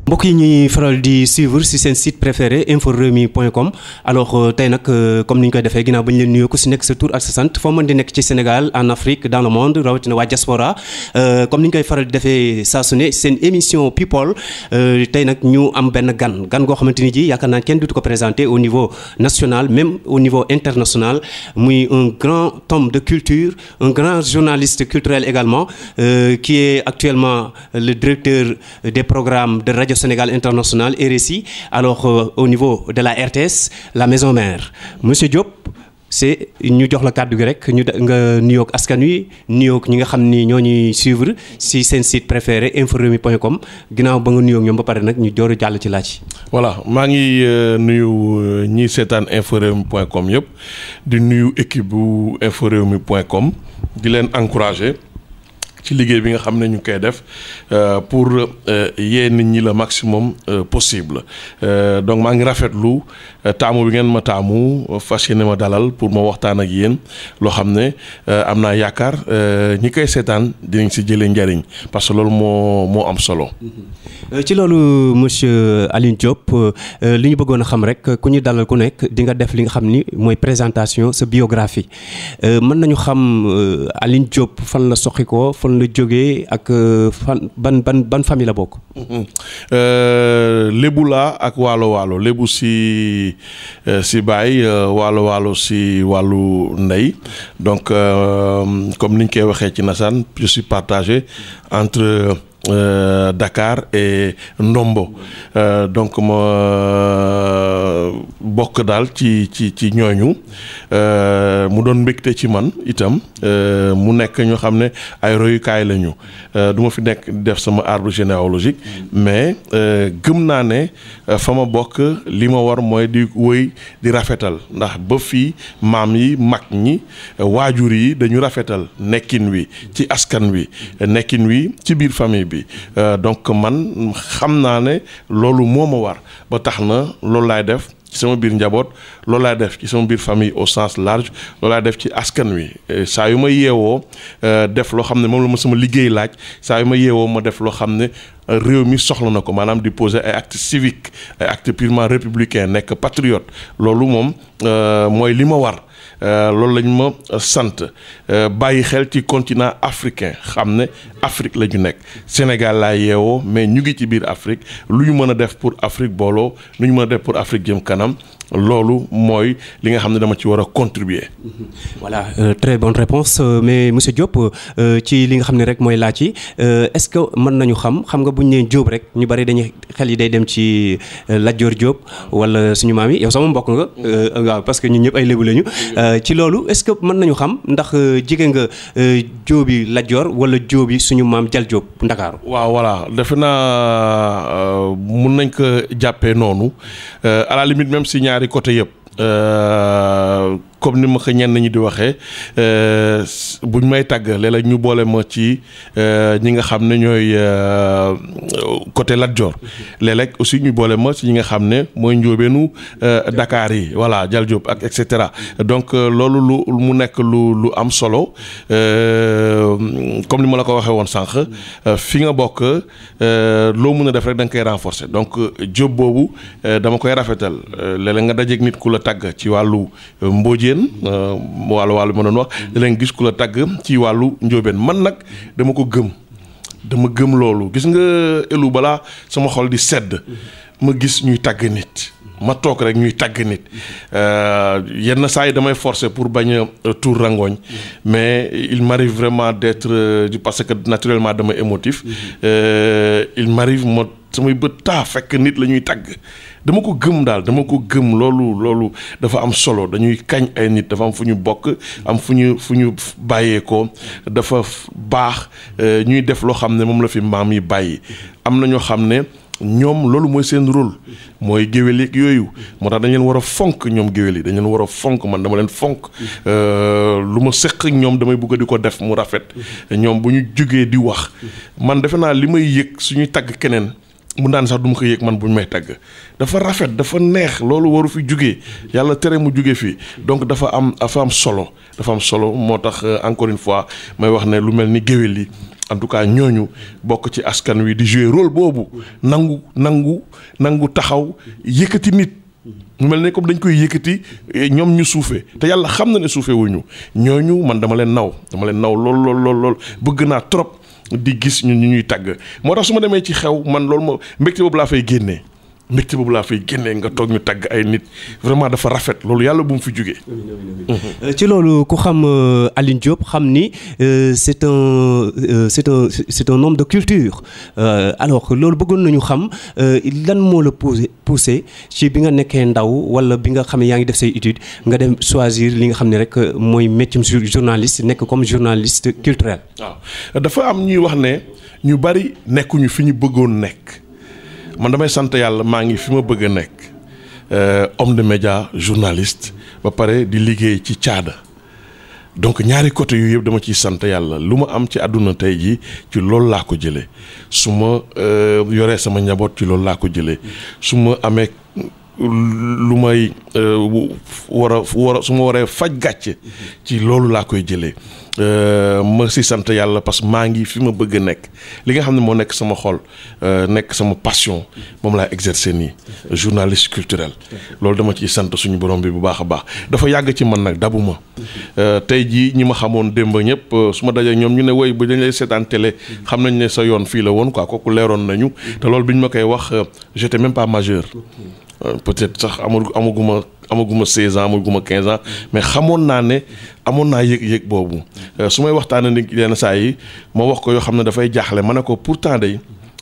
mbokk yi ñuy faral di suivre ci seen site préféré inforewmi.com alors tey nag comme ni ñu koy defee ginnaaw ba ñu leen nuyoo ku ci nekk sa tur ak sa sant foo mën di nekk ci Sénégal en Afrique dans le monde rawatina waa diaspora comme ni ñu koy faral di defee saa su ne seen émission people tey nag ñu am benn gan goo xamante ni ji yaakaar naa kenn dutu ko présenté au niveau national même au niveau international muy un grand homme de culture un grand journaliste culturel également qui est actuellement le directeur des programmes de Radio Sénégal International RSI alors au niveau de la RTS la maison mère monsieur Diop c'est ñu jox la kàddu gi rek ñu nga nuyoog askan wi nuyoog ñi nga xam ni ñoo ñuy suivre si seen site préféré inforewmi.com ginnaaw ba nga nuyoog ñoom ba pare nag ñu door a jàll ci laaj. voilà maa ngi nuyu ñi seetaan inforewmi.com yëpp di nuyu équipe bu inforewmi.com di leen encourager. ci liggéey bi nga xam ne ñu koy def pour yee nit ñi le maximum possible donc maa ngi rafetlu taamu bi ngeen ma taamu fas yéene ma dalal pour ma waxtaan ak yéen loo xam ne am naa yaakaar ñi koy seetaan dinañ si jëlee njariñ parce que loolu moo am solo. ci loolu monsieur Alioune Diop li ñu bëggoon a xam rek ku ñu dalal ku nekk di nga def li nga xam ni mooy présentation sa biographie mën nañu xam Alioune Diop fan la soxi ko fan la jógee ak fan ban famille la bokk. lébu laa ak waalo lébu si baay waalo si wàllu ndey donc comme niñ koy waxee ci nasaan je suis partagé entre Dakar et Ndombo donc ma bokk daal ci ñooñu mu doon mbégte ci man itam mu nekk ñoo xam ne ay royukaay lañu du ma fi nekk def sama arbre généalogique mais gëm naa ne fa ma bokk li ma war mooy di wëy di rafetal ndax ba fii maam yi mag ñi waajur yi dañu rafetal nekkin wi ci askan wi nekkin wi ci biir famille bi donc man xam naa ne loolu moo ma war ba tax na loolu laay def ci sama biir njaboot loolu laay def ci sama biir famille au sens large loolu laay def ci askan wi saa yu ma yeewoo def loo xam ne moom la ma sama liggéey laaj saa yu ma yeewoo ma def loo xam ne réew mi soxla na ko maanaam di poser ay actes civiques ay actes purement républicains nekk patriote loolu moom mooy li ma war. loolu lañ ma sant bàyyi xel ci continent africain xam ne Afrique la ñu nekk Sénégal laa yeewoo mais ñu ngi ci biir Afrique lu ñu mën a def pour Afrique booloo lu ñu mën a def pour Afrique jëm kanam loolu mooy li nga xam ne dama ci war a contribuer. voilà très bonne réponse mais monsieur Diop ci li nga xam ne rek mooy laaj yi est-ce que mën nañu xam nga bu ñu nee Diop rek ñu bari dañuy xel yi day dem ci Lat Dior Diop wala suñu maam yi yow sama mbokk nga waaw parce que ñun ñëpp ay lébu lañu ci loolu est-ce que mën nañu xam ndax jege nga Diop Lat Dior wala Diop suñu maam Jal Diop Ndakaaru. waaw voilà defe naa mun nañ ko jàppee noonu à la limite même si ñaari côté yëpp comme ni ma ko ñenn ñi di waxee buñ may tàgg léeg-léeg ñu boole ma ci ñi nga xam ne ñooy côté Lat Dior léeg-léeg aussi ñu boole ma ci ñi nga xam ne mooy njóobeenu Dakar yi voilà Jal Diop ak et cetera donc loolu lu mu nekk lu am solo comme ni ma la ko waxee woon sànq fi nga bokk loo mën a def rek da nga koy renforcer donc Diop boobu dama koy rafetal léeg-léeg nga dajeeg nit ku la tàgg ci wàllu mbóojeen wàllu ma doon wax da leen gis ku la tàgg ci wàllu njóobeen man nag dama ko gëm loolu gis nga elu balaa sama xol di sedd ma gis ñuy tàgg nit ma toog rek ñuy tàgg nit yenn saa yi damay forcer pour bañ a tuur rangoñ mais il m'arrive vraiment d'être parce que naturellement dama émotif il m'arrive ma samay bët taa fekk nit la ñuy tàgg dama ko gëm loolu dafa am solo dañuy kañ ay nit dafa am fu ñu bokk am fu ñu bàyyeekoo dafa baax ñuy def loo xam ne moom la fi maam yi bàyyi am na ñoo xam ne ñoom loolu mooy seen rôle mooy géwél yeeg yooyu moo tax dañ leen war a fonk ñoom géwél yi dañ leen war a fonk man dama leen fonk lu ma seq ak ñoom damay bëgg di ko def mu rafet ñoom bu ñu jógee di wax man defe naa li may yëg suñuy tagg keneen mun naa ne sax du ma ko yëg man bu ñu may tagg dafa rafet dafa neex loolu waru fi jugee yàlla tere mu jugee fii donc dafa am solo moo tax encore une fois may wax ne lu mel ni géwél yi en tout cas ñooñu bokk ci askan wi di jouer rôle boobu nangu taxaw yëkkati nit mu mel ne comme dañ koy yëkkati ñoom ñu suufee te yàlla xam na ne suufee wuñu ñooñu man dama leen naw lool bëgg naa trop di gis ñun ñu ñuy tàgg moo tax su ma demee ci xew man loolu moo mbégte boobu laa fay génnee nga toog ñu tàgg ay nit vraiment dafa rafet loolu yàlla bu mu fi jógee. ci loolu ku xam Aline Diop xam ni c'est un homme de culture alors loolu bëggoon nañu xam lan moo la poussé ci bi nga nekkee ndaw wala bi nga xam ne yaa ngi def say études nga dem choisir li nga xam ne rek mooy métier journaliste nekk comme journaliste culturel. waaw dafa am ñuy wax ne ñu bari nekkuñu fi ñu bëggoon nekk. man damay sant yàlla maa ngi fi ma bëgg a nekk homme de média journaliste ba pare di liggéey ci caada donc ñaari côté yu yëpp dama ciy sant yàlla lu ma am ci àdduna tey jii ci loolu laa ko jëlee su ma yoree sama njaboot ci loolu laa ko jëlee su ma amee lu may su ma waree faj gàcce ci loolu laa koy jëlee ma si sant yàlla parce que maa ngi fi ma bëgg a nekk li nga xam ne moo nekk sama xol nekk sama passion moom laa exercer nii journaliste culturel loolu dama ciy sant suñu borom bi bu baax a baax dafa yàgg ci man nag dabu ma tey jii ñi ma xamoon démb ñëpp su ma dajee ñoom ñu ne woy ba dañ lay seetaan télé xam nañ ne sa yoon fii la woon quoi kooku leeroon nañu te loolu bi ñu ma koy wax j'étais même pas majeur peut-être sax amaguma 16 ans amaguma 15 ans mais xamoon naa ne amoon naa yëg-yëg boobu su may waxtaanee ni yenn saa yi ma wax ko yoo xam ne dafay jaaxle ma ne ko pourtant day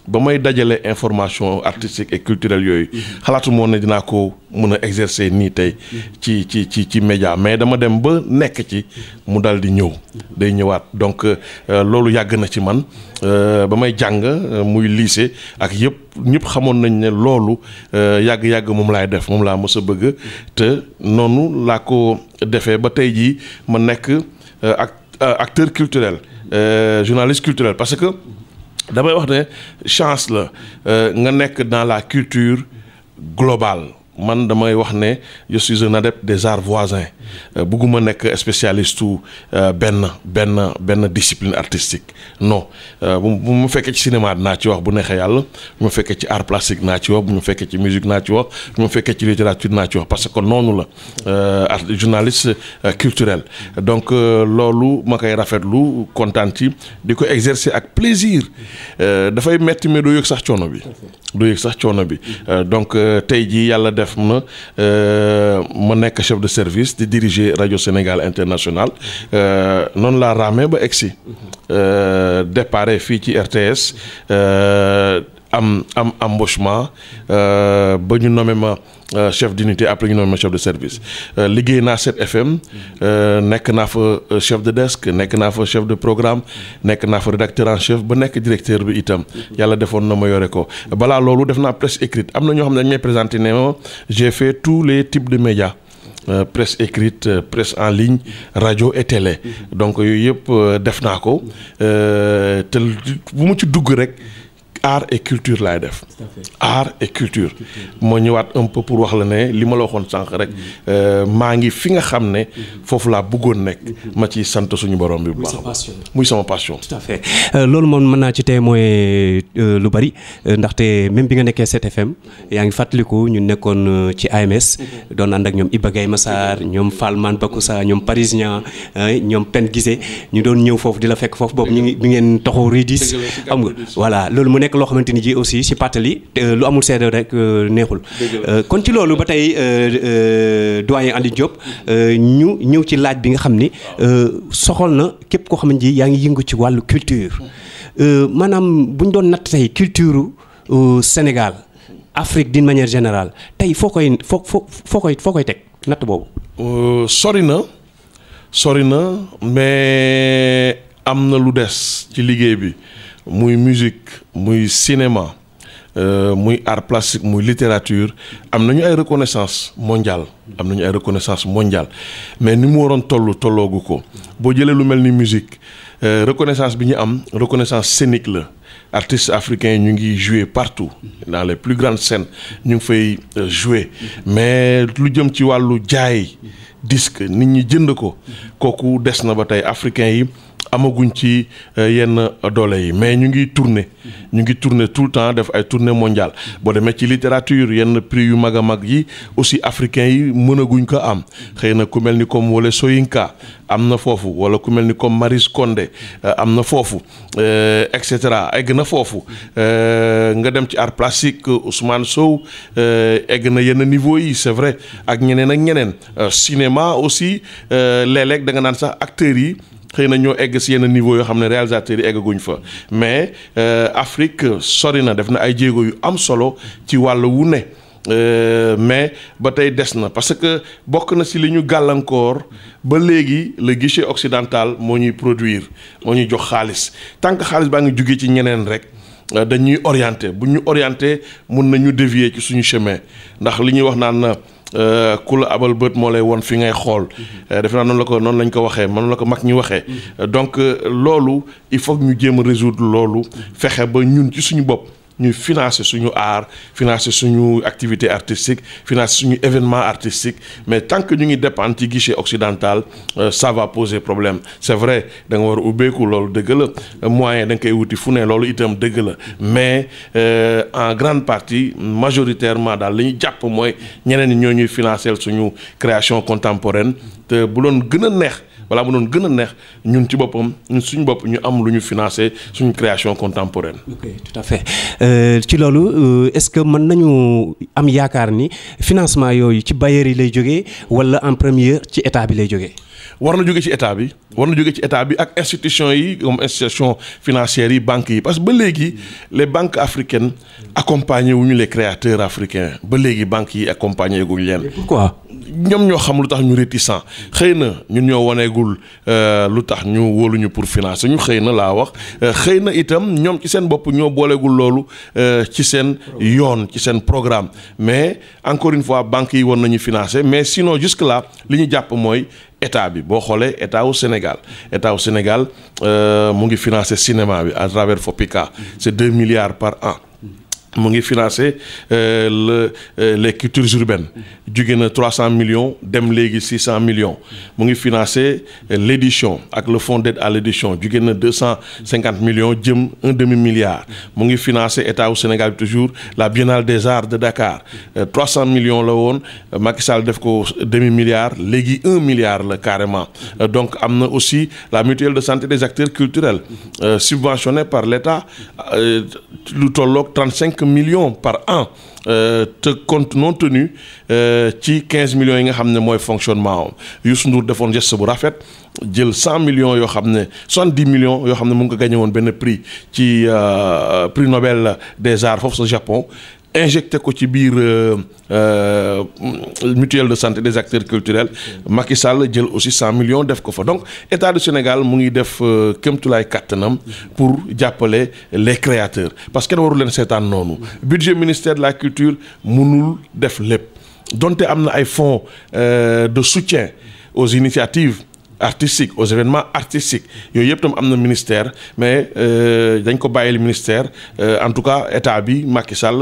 ba may dajale information artistique et culturelle yooyu xalaatu moo ne dinaa ko mën a exercer nii tey ci média mais dama dem ba nekk ci mu dal di ñëw day ñëwaat donc loolu yàgg na ci man ba may jàng muy lycée ak yëpp ñëpp xamoon nañ ne loolu yàgg-yàgg moom laay def moom laa mës a bëgg te noonu laa ko defee ba tey jii ma nekk acteur culturel journaliste culturel parce que damay wax ne chance la nga nekk dans la culture globale man damay wax ne je suis un adepte des arts voisins bëgguma nekk spécialiste u benn discipline artistique non bu ma fekkee ci cinéma naa ci wax bu neexee yàlla bu ma fekkee ci art plastique naa ci wax bu ma fekkee ci musique naa ci wax bu ma fekkee ci littérature naa ci wax parce que noonu la journaliste culturel donc loolu ma koy rafetlu kontaan ci di ko exercer ak plaisir dafay metti mais doo yëg sax coono bi donc tey jii yàlla def na ma nekk chef de service di diriger Radio Sénégal International noonu laa raamee ba egsi départ fii ci RTS am embauchement ba ñu nommé ma chef d'unité après ñu nommé ma chef de service liggéey naa 7FM nekk naa fa chef de desk nekk naa fa chef de programme nekk naa fa rédacteur en chef ba nekk directeur bi itam yàlla defoon na ma yore ko balaa loolu def naa presse écrite am na ñoo xam ne dañ may présenté ne ma j'ai fait tous les types de médias presse écrite presse en ligne radio et télé donc yooyu yëpp def naa ko te bu mu ci dugg rek art et culture laay def art et culture moo ñëwaat un peu pour wax la ne li ma la waxoon sànq rek maa ngi fi nga xam ne foofu laa bëggoon nekk ma ci sant suñu borom bi bu baax muy sama passion tout à fait loolu moom mën naa ci témoin lu bari ndaxte même bi nga nekkee 7FM yaa ngi fàttaliku ñu nekkoon ci AMS doon ànd ak ñoom Iba Gaye Massar ñoom Falman Bakoussa ñoom Parisien ñoom Pen Gisé ñu doon ñëw foofu di la fekk foofu boobu ñu ngi bi ngeen toxoo Ridis xam nga voilà loolu mu nekk loo xamante ni ji aussi si pàttali lu amul seede rek neexul kon ci loolu ba tey doyen Aline Diop ñu ñëw ci laaj bi nga xam ni soxal na képp koo xamante ni yaa ngi yëngu ci wàllu culture maanaam bu ñu doon natt tey culture Sénégal Afrique d'une manière générale tey foo koy teg natt boobu. sori na mais am na lu des ci liggéey bi. muy musique muy cinéma muy art plastique muy littérature am nañu ay reconnaissance mondiale mais ni mu waroon tolloogu ko boo jëlee lu mel ni musique reconnaissance bi ñu am reconnaissance scénique la artistes africains ñu ngi jouer partout dans les plus grandes scènes ñu ngi fay jouer mais lu jëm ci wàllu jaay disque nit ñi jënd ko kooku des na ba tey africains yi amaguñ ci yenn doole yi mais ñu ngi tourner tout le temps def ay tournée mondiale boo demee ci littérature yenn prix yu mag a mag yi aussi africains yi mënaguñ ko am xëy na ku mel ni comme Wole Soyinka am na foofu wala ku mel ni comme Maryse Condé am na foofu et cetera egg na foofu nga dem ci art plastique Ousmane Sow egg na yenn niveau yi c'est vrai ak ñeneen ak ñeneen cinéma aussi léeg-léeg da nga naan sax acteurs yi xëy na ñoo egg si yenn niveau yoo xam ne réalisateurs yi eggaguñ fa mais Afrique sori na def na ay jéego yu am solo ci wàll wu ne mais ba tey des na parce que bokk na si li ñu gàllankoor ba léegi le guichet occidental moo ñuy produire moo ñuy jox xaalis tant que xaalis baa ngi jugee ci ñeneen rek dañuy orienté bu ñu orienté mun nañu dévier ci suñu chemin ndax li ñuy wax naan ku la abal bët moo lay won fi ngay xool defe naa noonu lañ ko waxee noonu la ko mag ñi waxee donc loolu il faut que ñu jéem a résoudre loolu fexe ba ñun ci suñu bopp ñuy financer suñu art financer suñu activité artistique financer suñu événement artistique mais tant que ñu ngi dépendre ci guichet occidental ça va poser problème c'est vrai da nga war a ubbeeku loolu dëgg la moyen da nga koy wuti fu ne loolu itam dëgg la mais en grande partie majoritairement daal li ñu jàpp mooy ñeneen ñi ñoo ñuy financer suñu création contemporaine te bu doon gën a neex voilà mu doon gën a neex ñun ci boppam ñun suñu bopp ñu am lu ñu financer suñu création contemporaine. ok tout à fait ci loolu est-ce que mën nañu am yaakaar ni financement yooyu ci bailleurs yi lay jógee wala en première ci état bi lay jógee. war na jóge ci état bi ak institution yi comme institution financières yi banques yi parce que ba léegi les banques africaines accompagner wuñu les créateurs africains ba léegi banques yi accompagner guñ leen. pourquoi. ñoom ñoo xam lu tax ñu réticent xëy na ñun ñoo waneegul lu tax ñu wóoluñu pour financer ñu xëy na laa wax xëy na itam ñoom ci seen bopp ñoo booleegul loolu ci seen yoon ci seen programme mais encore une fois banques yi war nañu financer mais sinon jusque là li ñu jàpp mooy état bi boo xoolee état wu Sénégal mu ngi financer cinéma bi à travers FOPICA c'est 2 milliards par an. mu ngi financer les cultures urbaines jóge na 300 millions dem léegi 600 millions mu ngi financer l'édition ak le fonds d'aide à l'édition jóge na 250 millions jëm 1 demi-milliard mu ngi financer état au Sénégal toujours la Biennale des Arts de Dakar 300 millions la woon Macky Sall def ko demi-milliard léegi 1 milliard la carrément donc am na aussi la mutuelle de santé des acteurs culturels subventionnée par l'État lu tolloog 35 millions par an te compte non tenu ci 15 millions yi nga xam ne mooy fonctionnement Youssou Ndour defoon geste bu rafet jël 100 millions yoo xam ne 70 millions yoo xam ne mu ngi ko gagné woon benn prix ci prix Nobel des arts foofu sa Japon injecté ko ci biir mutuelle de santé des acteurs culturels Macky Sall jël aussi 100 millions def ko fa donc état du Sénégal mu ngi def kéemtulaay kàttanam pour jàppale les créateurs parce que kenn waru leen seetaan noonu budget ministère de la culture mënul def lépp donte am na ay fonds de soutien aux initiatives artistique aux événements artistiques yooyu yëpp tam am na ministère mais dañ ko bàyyil ministère en tout cas état bi Macky Sall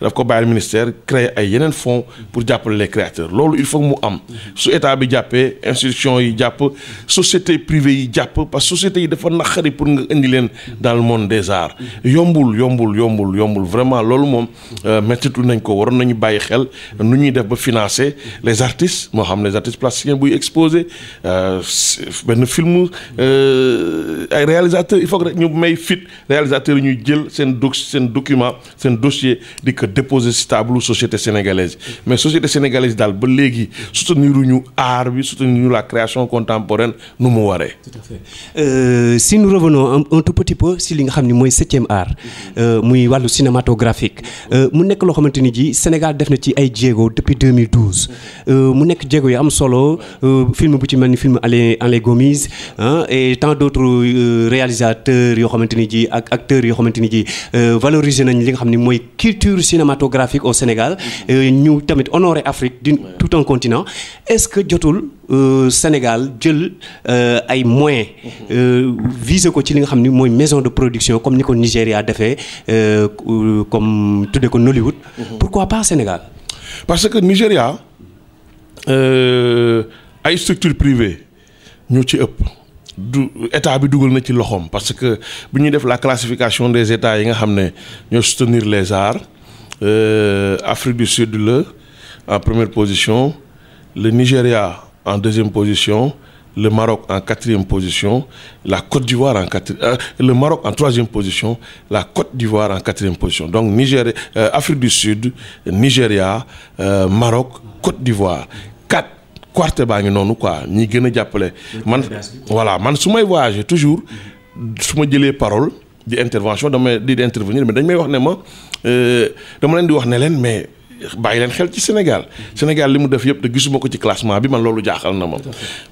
daf ko bàyyil ministère créer ay yeneen fonds pour jàppale les créateurs loolu il faut mu am su état bi jàppee institution yi jàpp société privée yi jàpp parce que société yi dafa naqari pour nga indi leen dans le monde des arts yombul vraiment loolu moom mettitu nañ ko waroon nañu bàyyi xel nu ñuy def ba financer les artistes moo xam les artistes plasticiens buy exposer benn film ay réalisateurs il faut que rek ñu may fit réalisateurs yi ñuy jël seen document seen dossier di ko déposer ci table société sénégalaise mais société sénégalaise daal ba léegi soutenir ñu art bi soutenir ñu la création contemporaine nu mu waree. Tout à fait si nous revenons un tout petit peu si li nga xam ni mooy 7e art muy wàllu cinématographique mu nekk loo xamante ni ji Sénégal def na ci ay jéego depuis 2012 mu nekk jéego yu am solo film bu ci mel ni film Alain Gomis et tant d'autres réalisateurs yoo xamante ni ji ak acteurs yoo xamante ni ji valoriser nañ li nga xam ni mooy culture cinématographique au Sénégal ñu tamit honorer Afrique d'une tout un continent est-ce que jotul Sénégal jël ay moyens viser ko ci li nga xam ni mooy maison de production comme ni ko Nigéria defee comme tuddee ko Nollywood pourquoi pas Sénégal? Parce que Nigéria ay structures privées ñoo ci ëpp du état bi dugal na ci loxoom parce que bu ñuy def la classification des états yi nga xam ne ñoo soutenir les arts Afrique du Sud la en première position, le Nigeria en deuxième position, le Maroc en quatrième position, la Côte d'Ivoire le Maroc en troisième position, la Côte d'Ivoire en quatrième position. Donc Afrique du Sud, Nigeria, Maroc, Côte d'Ivoire. Quartier baa ngi noonu quoi ñi gën a jàppale. Man voilà man su may voyager toujours su ma jëlee parole di intervention di intervenir mais dañ may wax ne ma dama leen di wax ne leen mais bàyyi leen xel ci Sénégal li mu def yëpp te gisuma ko ci classement bi man loolu jaaxal na ma.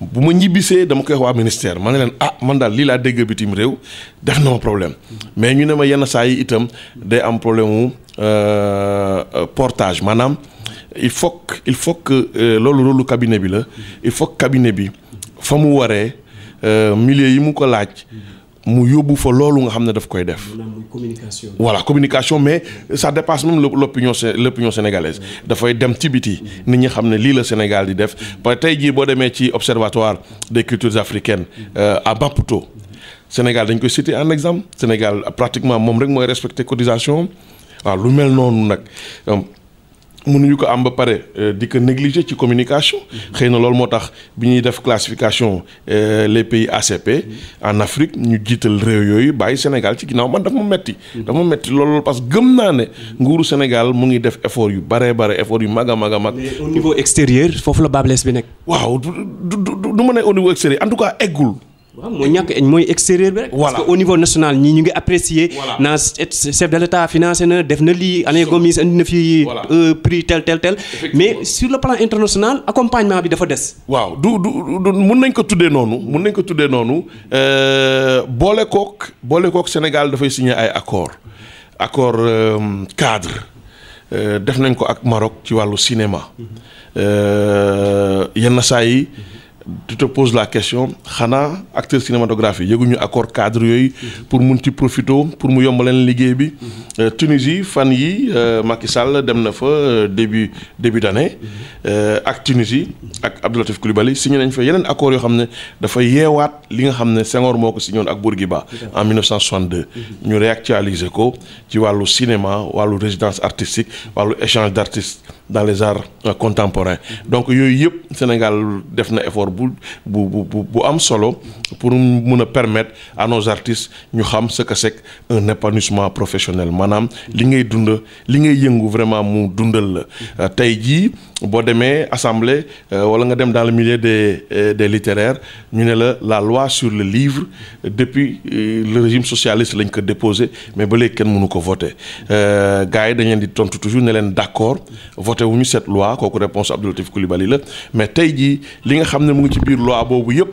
bu ma ñibbisee dama koy wax waa ministère ma ne leen man daal lii laa dégg bitim réew def na ma problème mais ñu ne ma yenn saa yi itam day am problème mu portage maanaam. Il faut que loolu rôle cabinet bi la il faut que cabinet bi fa mu waree milieu yi mu ko laaj mu yóbbu fa loolu nga xam ne daf koy def. Communication. Voilà communication mais ça dépasse même l'opinion sénégalaise dafay dem ci biti nit ñi xam ne lii la Sénégal di def parce que tey jii boo demee ci observatoire des cultures africaines à Maputo Sénégal dañ koy citer en exemple Sénégal pratiquement moom rek mooy respecter cotisation waaw lu mel noonu nag. mënuñu ko am ba pare di ko négliger ci communication xëy na loolu moo tax bi ñuy def classification les pays ACP en Afrique ñu jiital réew yooyu bàyyi Sénégal ci ginnaaw man dafa ma metti loolu parce que gëm naa ne nguuru Sénégal mu ngi def effort yu bare effort yu mag a mag. mais au niveau extérieur foofu la baables bi nekk. waaw du ma ne au niveau extérieur en tout cas eggul. waaw mooy extérieur bi rek. Voilà. Parce que au niveau national ñii ñu ngi apprécier. Voilà. Naa chef de l'État financé na def na lii année Gomis andi na fi. Voilà. Prix tel. Mais sur le plan international accompagnement bi dafa des. waaw du mun nañ ko tuddee noonu boole kook Sénégal dafay signer ay accord cadre def nañ ko ak Maroc ci wàllu cinéma yenn saa yi. Tu te poses la question xanaa acteur cinématographique yëguñu accord cadre yooyu pour mun ci profité pour mu yombaleen liggéey bi. Tunisie fan yi Macky Sall dem na fa début d'année ak Tunisie ak Abdou Latif Coulibaly signé nañ fa yeneen accords yoo xam ne dafa yeewaat li nga xam ne Senghor moo ko signé woon ak Bourguiba en 1962. ñu réactualiser ko ci wàllu cinéma wàllu résidence artistique wàllu échange d'artistes dans les arts contemporains donc yooyu yëpp Sénégal def na effort bu am solo pour mun a permettre à nos artistes ñu xam ce que c'est un épanouissement professionnel maanaam li ngay yëngu vraiment mu dundal la tey jii boo demee assemblée wala nga dem dans le milieu des littéraires ñu ne la loi sur le livre depuis le régime socialiste lañ ko déposé mais ba léegi kenn mënu ko voter gars yi dañ leen di tontu toujours ne leen d'accord voté wuñu cette loi kooku réponse Abdou Latif Coulibaly la mais tey jii li nga xam ne mu ngi ci biir loi boobu yëpp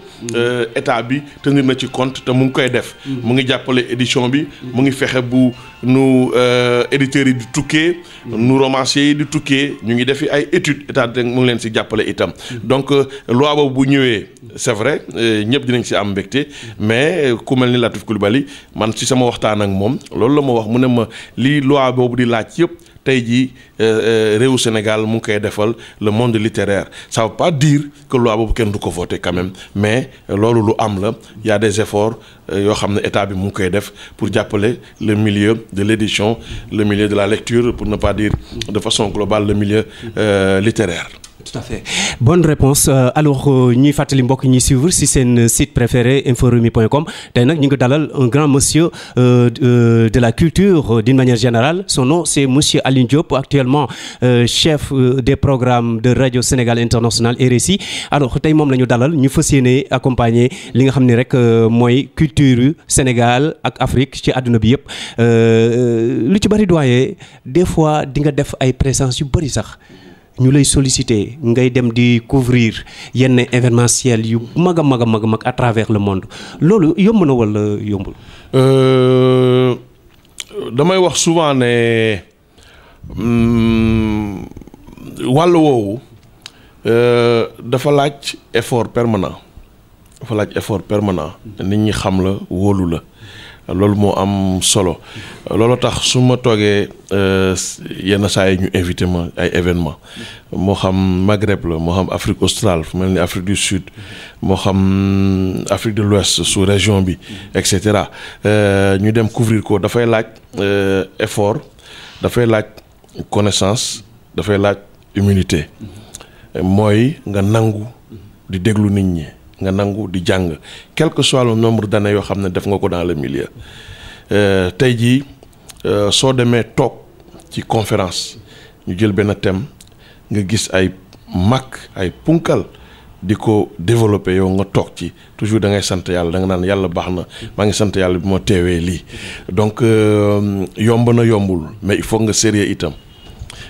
état bi tenir na ci compte te mu ngi koy def mu ngi jàppale édition bi mu ngi fexe bu nu éditeurs yi di tukkee nu romanciers yi di tukkee ñu ngi defi ay études état mu ngi leen si jàppale itam donc loi boobu bu ñëwee c'est vrai ñëpp dinañ si am mbégte mais ku mel ni Latif Coulibaly man si sama waxtaan ak moom loolu la ma wax mu ne ma lii loi boobu di laaj yëpp tey jii réewu Sénégal mu ngi koy defal le monde littéraire ça veut pas dire que loi boobu kenn du ko voter quand même mais loolu lu am la y a des efforts yoo xam ne état bi mu ngi koy def pour jàppale le milieu de l'édition le milieu de la lecture pour ne pas dire de façon globale le milieu littéraire. Tout à fait bonne réponse alors ñuy fàttali mbokk ñuy suivre si seen site préféré inforewmi.com tey nag ñu ngi dalal un grand monsieur de la culture d'une manière générale son nom c'est monsieur Alioune Diop actuellement chef des programmes de Radio Sénégal International RSI alors tey moom la ñu dalal ñu fas yéene accompagner li nga xam ne rek mooy culture Sénégal ak Afrique ci àdduna bi yëpp lu ci bari doyen des fois di nga def ay présence yu bari sax. ñu lay solliciter ngay dem di couvrir yenn événementiel yu mag à travers le monde loolu yomb na wala yombul. damay wax souvent ne wàll woowu dafa laaj effort permanent nit ñi xam la wóolu la loolu moo am solo loolu tax su ma toogee yenn saa yi ñu invité ma ay événements moo xam Maghreb la moo xam Afrique australe fu mel ni Afrique du Sud moo xam Afrique de l'Ouest sous région bi et cetera ñu dem couvrir ko dafay laaj effort dafay laaj connaissance dafay laaj humilité mooy nga nangu di déglu nit ñi nga nangu di jàng quel que soit le nombre d'années yoo xam ne def nga ko dans le milieu tey jii soo demee toog ci conférence ñu jël benn thème nga gis ay mag ay punkal di ko développer yow nga toog ci toujours da ngay sant yàlla da nga naan yàlla baax na maa ngi sant yàlla bi ma teewee lii donc yomb na yombul mais il faut nga sérieux itam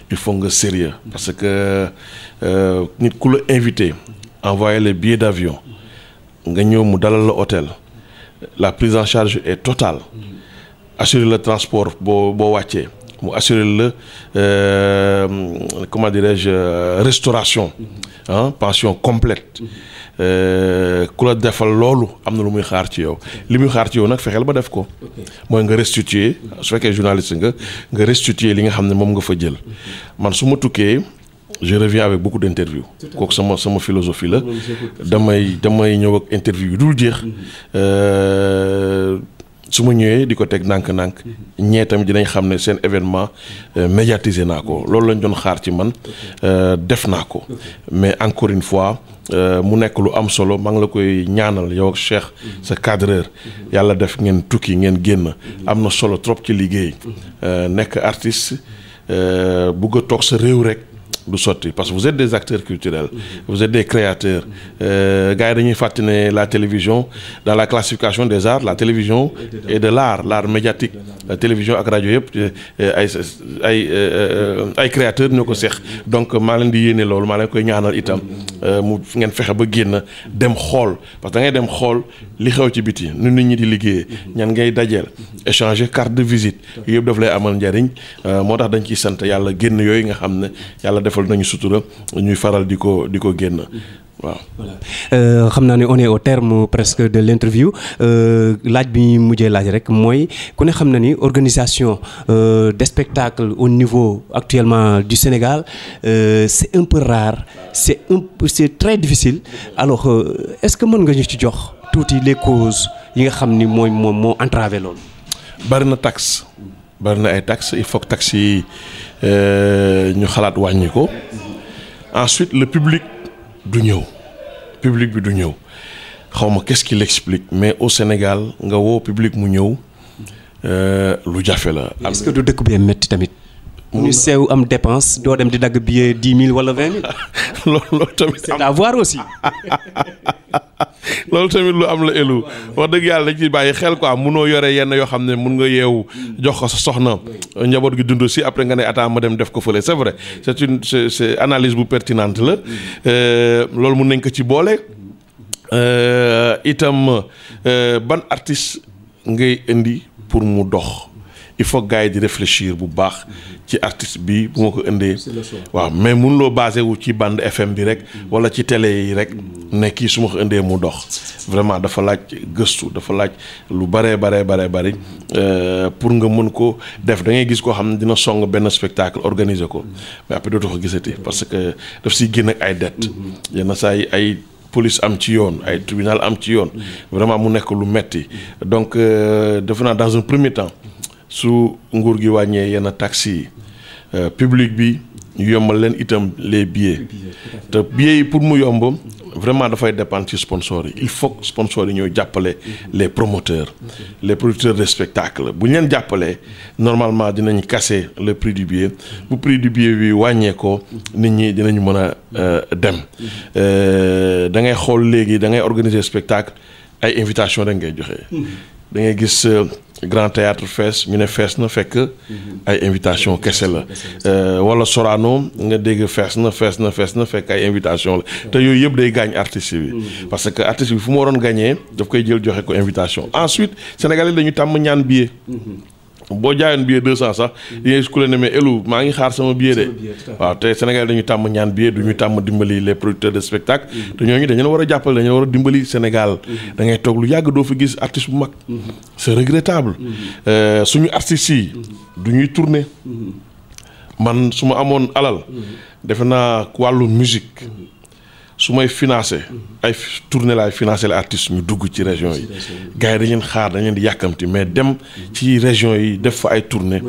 il faut nga sérieux parce que nit ku la invité envoyer les billets d'avion nga ñëw mu dalal la hôtel la prise en charge est totale assurer le transport boo wàccee mu assurer le comment dirais-je restauration pension complète ku la defal loolu am na lu muy xaar ci yow li muy xaar ci yow nag fexeel ba def ko mooy nga restituer su fekkee journaliste nga restituer li nga xam ne moom nga fa jël man su ma tukkee je reviens avec beaucoup d'interviews kooku sama philosophie la damay ñëw ak interview yu dul jeex su ma ñëwee di ko teg nànk-nànk ñee tamit dinañ xam ne seen événement médiatisé naa ko loolu lañ doon xaar ci man def naa ko mais encore une fois mu nekk lu am solo maa ngi la koy ñaanal yow ak Cheikh sa cadreur yàlla def ngeen tukki ngeen génn am na solo trop ci liggéey nekk artiste bugg a toog sa réew rek du sotti parce que vous êtes des acteurs culturels vous êtes des créateurs gars yi dañuy fàtte ne la télévision dans la classification des arts la télévision et de l'art médiatique la télévision ak rajo yëpp ay créateurs ñoo ko seex donc maa leen di yéene loolu maa leen koy ñaanal itam mu ngeen fexe ba génn dem xool parce que da ngay dem xool li xew ci biti nu nit ñi di liggéeyee ñan ngay dajeel échanger carte de visite yëpp daf lay amal njariñ moo tax dañ ciy sant yàlla génn yooyu nga xam ne yàlla defal nañu sutura ñuy faral di ko génn waaw. voilà xam naa ne on est au terme presque de l'interview laaj bi ñu mujjee laaj rek mooy ku ne xam na ni organisation des spectacles au niveau actuellement du Sénégal c'est un peu rare c'est très difficile alors est-ce que mën nga ñu ci jox tuuti les causes yi nga xam ni moo entravé loolu. bari na taxe bari na ay taxes il faut que taxes yi ñu xalaat wàññi ko ensuite le public bi du ñëw xaw ma qu'est-ce qui l'explique mais au Sénégal nga woo public mu ñëw lu jafe la. est-ce que du dëkk bi metti tamit. ñu sew am dépense doo dem di dagg billet 10 000 wala 20 000. loolu tamit c'est à voir aussi. loolu tamit lu am la elu wax dëgg yàlla dañ ci bàyyi xel quoi munoo yore yenn yoo xam ne mun nga yeewu jox ko sa soxna njaboot gi dund si après nga ne attends ma dem def ko fële c'est vrai c'est analyse bu pertinente la loolu mun nañ ko ci boole itam ban artiste ngay indi pour mu dox il faut gars yi di réfléchir bu baax ci artiste bi bu ma ko indee waaw mais mun loo basé wu ci bande FM bi rek wala ci télé yi rek ne kii su ma ko indee mu dox vraiment dafa laaj gëstu dafa laaj lu bari pour nga mën ko def da ngay gis koo xam ne dina song benn spectacle organiser ko mais après dootoo ko gisati parce que daf siy génn ak ay dettes yenn saa yi ay police am ci yoon ay tribunal am ci yoon vraiment mu nekk lu metti donc defe naa dans un premier temps su nguur gi wàññee yenn taxes yi public bi ñu yombal leen itam les billets te billets yi pour mu yomb vraiment dafay dépendre ci sponsors yi il faut que sponsors yi ñoo jàppale les promoteurs les producteurs de spectacle bu ñu leen jàppalee normalement dinañ casser le prix du billet bu prix du billet bi wàññee ko nit ñi dinañ mën a dem da ngay xool léegi da ngay organiser spectacle ay invitation rek ngay joxe da ngay gis grand théâtre fees ñu ne fees na fekk ay invitation kese la wala Sorano nga dégg fees na fekk ay invitation la te yooyu yëpp day gaañ artiste bi parce que artiste bi fu mu waroon gagner daf koy jël joxe ko invitation ensuite Sénégalais dañu tàmm ñaan billet boo jaayoon billet 200 sax di nga gis ku la ne mais elu maa ngi xaar sama billet de waaw te Sénégal dañu tàmm ñaan billet du ñu tàmm dimbali les producteurs de spectacle te ñooñu dañu war a jàppale dañu war a dimbali Sénégal da ngay toog lu yàgg doo fi gis artiste bu mag c'est regrettable suñu artistes yi du ñuy tourner man su ma amoon alal defe naa wàllu musique su may financé ay tournée laay financé la artistes ñu dugg ci région yi gars yi dañ leen xaar dañ leen di yàkkamti mais dem ci région yi def fa ay tournée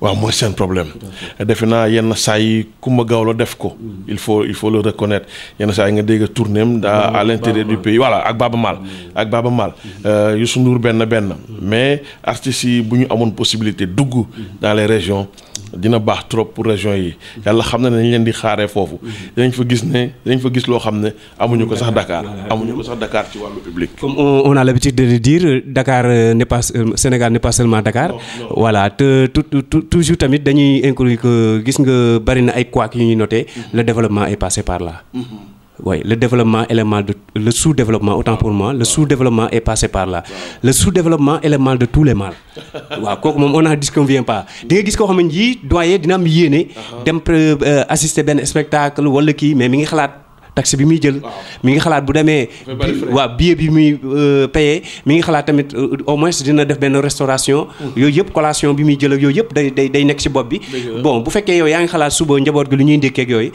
waaw mooy seen problème defe naa yenn saa yi Coumba Gawlo def ko il faut le reconnaître yenn saa yi nga dégg tournée am à l'intérieur du pays voilà ak Baba Maal Youssou Ndour benn mais artistes yi bu ñu amoon possibilité dugg dans les régions dina baax trop pour région yi yàlla xam na ne dañ leen di xaaree foofu dinañ fa gis loo xam ne amuñu ko sax Dakar ci wàllu public. Comme on a l'habitude de le dire Dakar n'est pas Sénégal n'est pas seulement Dakar. Non. Voilà te toujours tamit dañuy inclure que gis nga bari na ay couacs yu ñuy noté le développement est passé par là. Oui, le développement le sous-développement, autant pour moi, le sous-développement est passé par là. Le sous-développement est le mal de tous les mals. Waaw kooku moom on n'en disconvient pas. Di nga gis koo xam ne ji doyen dina am yéene dem assister benn spectacle wala kii mais mi ngi xalaat taxi bi muy jël mi ngi xalaat bu demee billet bi muy payé mi ngi xalaat tamit au moins dina def benn restauration yooyu yëpp collation bi muy jël ak yooyu yëpp day nekk ci bopp bi bon bu fekkee yow yaa ngi xalaat suba njaboot gi lu ñuy ndékkee ak yooyu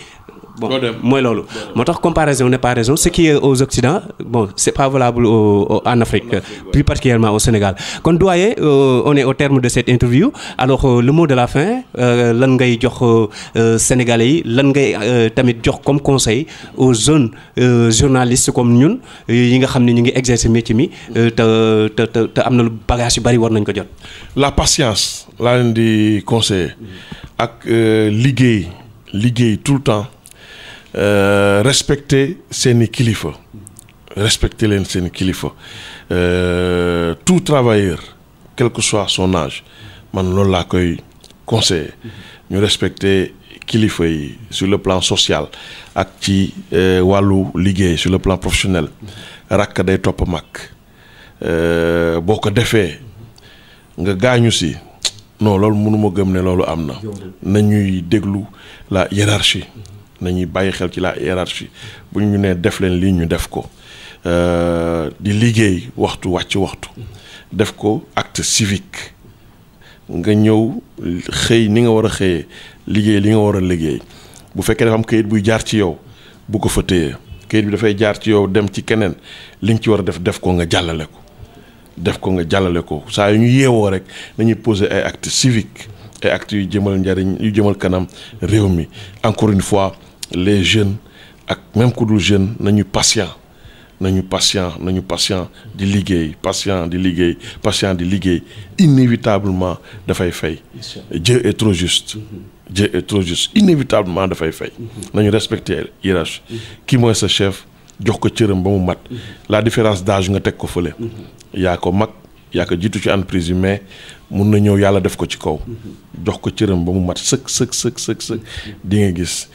bon mooy loolu moo tax comparaison n'est pas raison ce qui est aux Occidents bon c'est pas valable en Afrique plus particulièrement au Sénégal kon doyen on est au terme de cette interview alors le mot de la fin lan ngay jox Sénégalais yi lan ngay tamit jox comme conseil aux jeunes journalistes comme ñun yi nga xam ne ñu ngi exercer métier mi te am na lu bagage yu bari war nañ ko jot. La patience laa leen di conseiller ak liggéey tout le temps. Respecter seeni kilifa respecter leen seeni kilifa tout travailleur quel que soit son âge man loolu laa koy conseiller ñu respecter kilifa yi sur le plan social ak ci wàllu liggéey sur le plan professionnel rakk day topp mag boo ko defee nga gaañu si non loolu mënuma gëm ne loolu am na nañuy déglu la hiérarchie nañuy bàyyi xel ci la hiérarchie bu ñu nee def leen lii ñu def ko di liggéey waxtu def ko acte civique nga ñëw xëy ni nga war a xëyee liggéey li nga war a liggéey bu fekkee dafa am kayit buy jaar ci yow bu ko fa téye kayit bi dafay jaar ci yow dem ci keneen li nga ci war a def ko nga jàllale ko saa yu ñu yeewoo rek nañuy poser ay acte civique ay actes yu jëmal njariñ yu jëmal kanam réew mi encore une fois les jeunes ak même ku dul jeune nañu patient di liggéey inévitablement dafay fay. Dieu est trop juste inévitablement dafay fay. nañu respecter hiérarchie ki mooy sa chef jox ko cëram ba mu mat la différence d'âge nga teg ko fële yaa ko mag yaa ko jiitu ci entreprise yi mais mun na ñëw yàlla def ko ci kaw jox ko cëram ba mu mat sëk di nga gis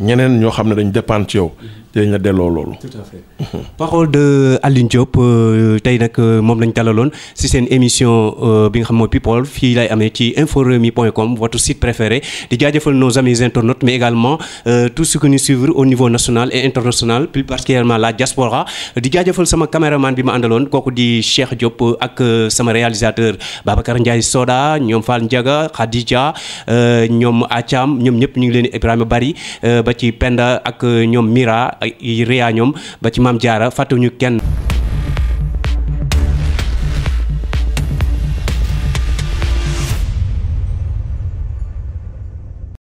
ñeneen ñoo xam ne dañ dépendre ci yow dañ la delloo loolu. Tout à fait. Parole de Alioune Diop tey nag moom lañ dalaloon si seen émission bi nga xam mooy People fii lay amee ci inforewmi.com votre site préféré di jaajëfal nos amis internautes mais également tous ceux qui nous suivent au niveau national et international plus particulièrement la diaspora di jaajëfal sama caméraman bi ma àndaloon kooku di Cheikh Diop ak sama réalisateur Babacar Ndiaye Soda ñoom Fall Ndiaga Khadija ñoom Acham ñoom ñëpp ñu ngi leen Ibrahima Bari ba ci Penda ak ñoom Mira Ria ñoom ba ci Maam Jaara fàttewuñu kenn